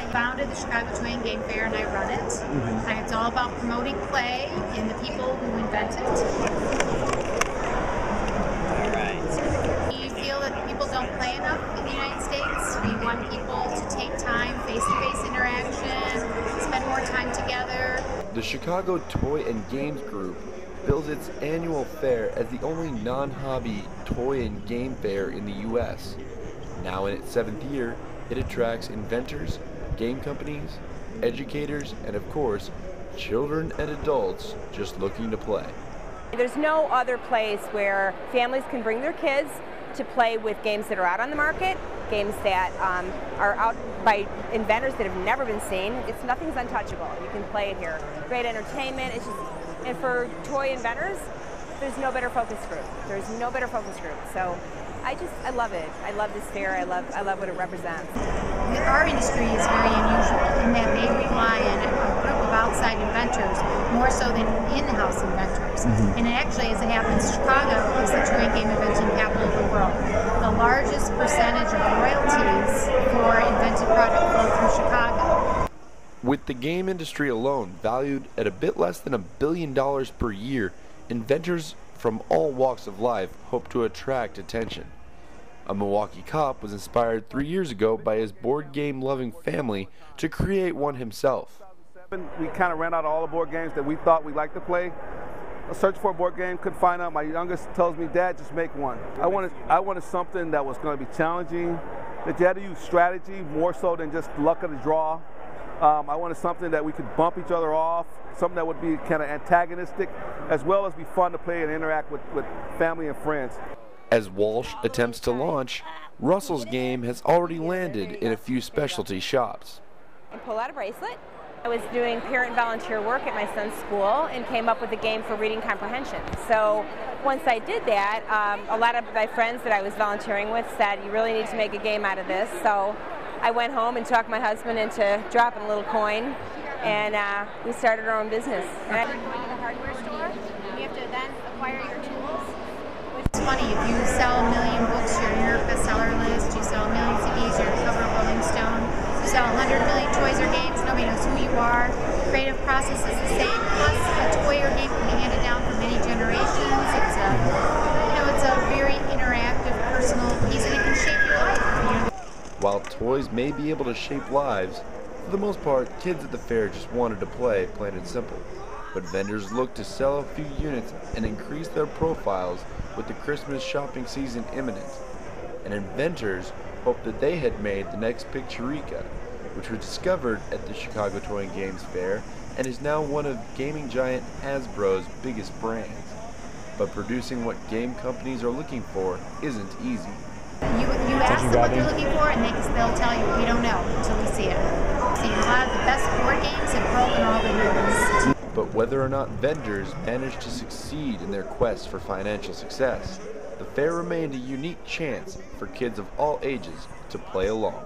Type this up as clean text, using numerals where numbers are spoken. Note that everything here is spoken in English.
founded the Chicago Toy and Game Fair, and I run it. And it's all about promoting play and the people who invent it. All right. Do you feel that people don't play enough in the United States? We want people to take time, face-to-face interaction, spend more time together. The Chicago Toy and Games Group bills its annual fair as the only non-hobby toy and game fair in the U.S. Now in its 7th year, it attracts inventors, game companies, educators, and of course, children and adults just looking to play. There's no other place where families can bring their kids to play with games that are out on the market, games that are out by inventors that have never been seen. Nothing's untouchable. You can play it here. Great entertainment. And for toy inventors, there's no better focus group. There's no better focus group. So I love it. I love this fair. I love what it represents. Our industry is very unusual in that they rely on a group of outside inventors more so than in-house inventors. And actually, as it happens, Chicago is the toy and game invention capital of the world. The largest percentage of royalties for invented product flow through Chicago. With the game industry alone valued at a bit less than $1 billion per year, inventors from all walks of life hope to attract attention. A Milwaukee cop was inspired 3 years ago by his board game loving family to create one himself. We kind of ran out of all the board games that we thought we'd like to play. I searched for a board game, couldn't find out. My youngest tells me, "Dad, just make one." I wanted something that was going to be challenging, that you had to use strategy more so than just luck of the draw. I wanted something that we could bump each other off, something that would be kind of antagonistic, as well as be fun to play and interact with family and friends. As Walsh attempts to launch, Russell's game has already landed in a few specialty shops. I pull out a bracelet. I was doing parent volunteer work at my son's school and came up with a game for reading comprehension. So once I did that, a lot of my friends that I was volunteering with said, "You really need to make a game out of this." So I went home and talked my husband into dropping a little coin, and we started our own business. And I going to the hardware store, you have to then acquire your tools. It's funny, if you sell 1 million books, you're in your bestseller list, you sell 1 million CDs, you're on the cover of Rolling Stone, you sell 100 million toys or games, nobody knows who you are. Creative process is the same, plus a toy or game can be handed down for many generations. It's a very interactive, personal piece, and it can shape your life. While toys may be able to shape lives, for the most part, kids at the fair just wanted to play, plain and simple. But vendors look to sell a few units and increase their profiles with the Christmas shopping season imminent. And inventors hoped that they had made the next Picturica, which was discovered at the Chicago Toy and Games Fair and is now one of gaming giant Hasbro's biggest brands. But producing what game companies are looking for isn't easy. You ask them what they're looking for, and they'll tell you, "We don't know until we see it." See, a lot of the best board games have broken all the rules. But whether or not vendors manage to succeed in their quest for financial success, the fair remained a unique chance for kids of all ages to play along.